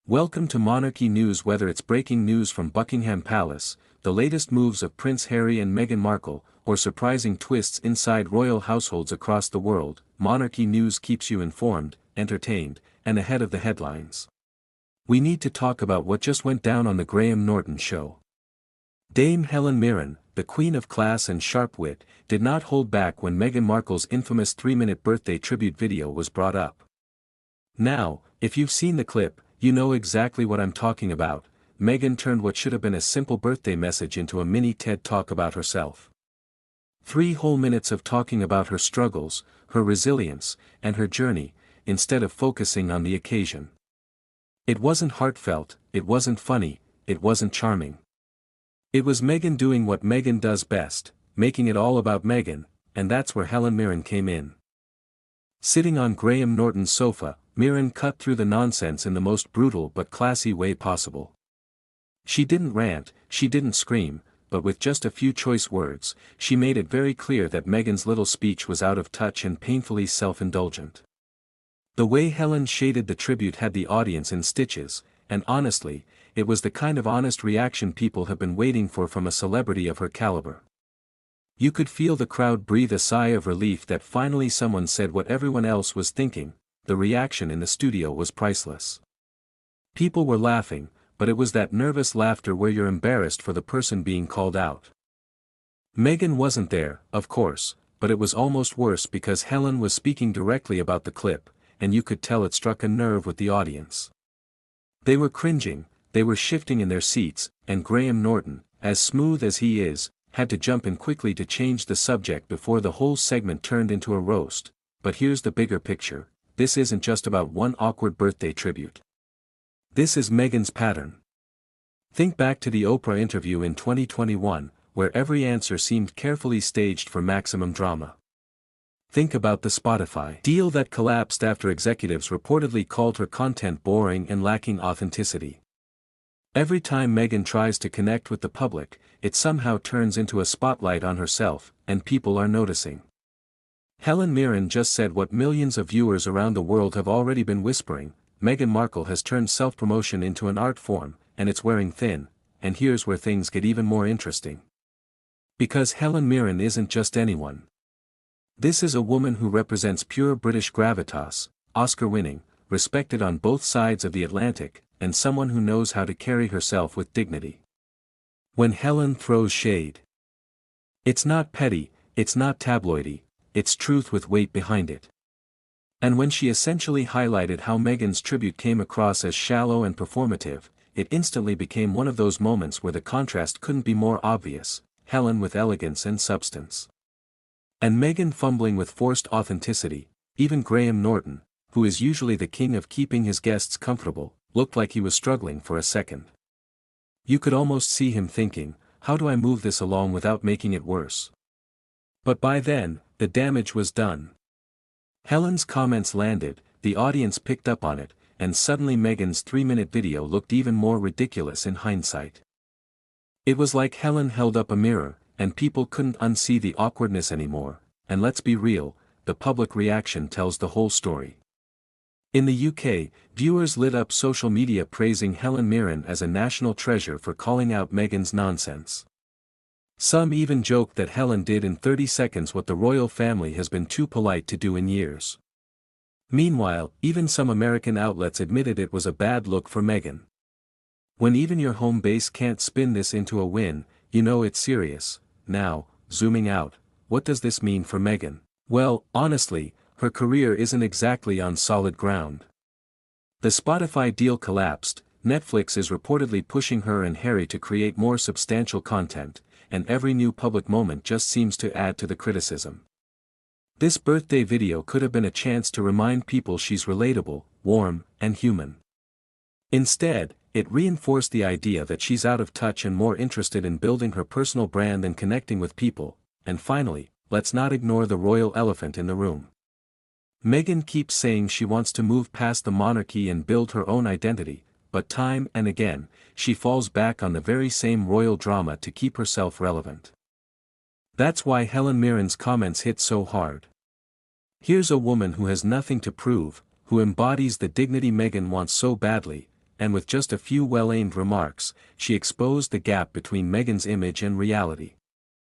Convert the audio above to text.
Welcome to Monarchy News. Whether it's breaking news from Buckingham Palace, the latest moves of Prince Harry and Meghan Markle, or surprising twists inside royal households across the world, Monarchy News keeps you informed, entertained, and ahead of the headlines. We need to talk about what just went down on the Graham Norton Show. Dame Helen Mirren, the queen of class and sharp wit, did not hold back when Meghan Markle's infamous 3-minute birthday tribute video was brought up. Now, if you've seen the clip, you know exactly what I'm talking about. Meghan turned what should have been a simple birthday message into a mini TED Talk about herself. 3 whole minutes of talking about her struggles, her resilience, and her journey, instead of focusing on the occasion. It wasn't heartfelt, it wasn't funny, it wasn't charming. It was Meghan doing what Meghan does best, making it all about Meghan, and that's where Helen Mirren came in. Sitting on Graham Norton's sofa, Mirren cut through the nonsense in the most brutal but classy way possible. She didn't rant, she didn't scream, but with just a few choice words, she made it very clear that Meghan's little speech was out of touch and painfully self-indulgent. The way Helen shaded the tribute had the audience in stitches, and honestly, it was the kind of honest reaction people have been waiting for from a celebrity of her caliber. You could feel the crowd breathe a sigh of relief that finally someone said what everyone else was thinking. The reaction in the studio was priceless. People were laughing, but it was that nervous laughter where you're embarrassed for the person being called out. Meghan wasn't there, of course, but it was almost worse because Helen was speaking directly about the clip, and you could tell it struck a nerve with the audience. They were cringing, they were shifting in their seats, and Graham Norton, as smooth as he is, had to jump in quickly to change the subject before the whole segment turned into a roast. But here's the bigger picture. This isn't just about one awkward birthday tribute. This is Meghan's pattern. Think back to the Oprah interview in 2021, where every answer seemed carefully staged for maximum drama. Think about the Spotify deal that collapsed after executives reportedly called her content boring and lacking authenticity. Every time Meghan tries to connect with the public, it somehow turns into a spotlight on herself, and people are noticing. Helen Mirren just said what millions of viewers around the world have already been whispering. Meghan Markle has turned self-promotion into an art form, and it's wearing thin, and here's where things get even more interesting. Because Helen Mirren isn't just anyone. This is a woman who represents pure British gravitas, Oscar-winning, respected on both sides of the Atlantic, and someone who knows how to carry herself with dignity. When Helen throws shade, it's not petty, it's not tabloidy, it's truth with weight behind it. And when she essentially highlighted how Meghan's tribute came across as shallow and performative, it instantly became one of those moments where the contrast couldn't be more obvious, Helen with elegance and substance. And Meghan fumbling with forced authenticity. Even Graham Norton, who is usually the king of keeping his guests comfortable, looked like he was struggling for a second. You could almost see him thinking, how do I move this along without making it worse? But by then, the damage was done. Helen's comments landed, the audience picked up on it, and suddenly Meghan's 3-minute video looked even more ridiculous in hindsight. It was like Helen held up a mirror, and people couldn't unsee the awkwardness anymore, and let's be real, the public reaction tells the whole story. In the UK, viewers lit up social media praising Helen Mirren as a national treasure for calling out Meghan's nonsense. Some even joked that Helen did in 30 seconds what the royal family has been too polite to do in years. Meanwhile, even some American outlets admitted it was a bad look for Meghan. When even your home base can't spin this into a win, you know it's serious. Now, zooming out, what does this mean for Meghan? Well, honestly, her career isn't exactly on solid ground. The Spotify deal collapsed, Netflix is reportedly pushing her and Harry to create more substantial content, and every new public moment just seems to add to the criticism. This birthday video could have been a chance to remind people she's relatable, warm, and human. Instead, it reinforced the idea that she's out of touch and more interested in building her personal brand and connecting with people. And finally, let's not ignore the royal elephant in the room. Meghan keeps saying she wants to move past the monarchy and build her own identity, but time and again, she falls back on the very same royal drama to keep herself relevant. That's why Helen Mirren's comments hit so hard. Here's a woman who has nothing to prove, who embodies the dignity Meghan wants so badly, and with just a few well-aimed remarks, she exposed the gap between Meghan's image and reality.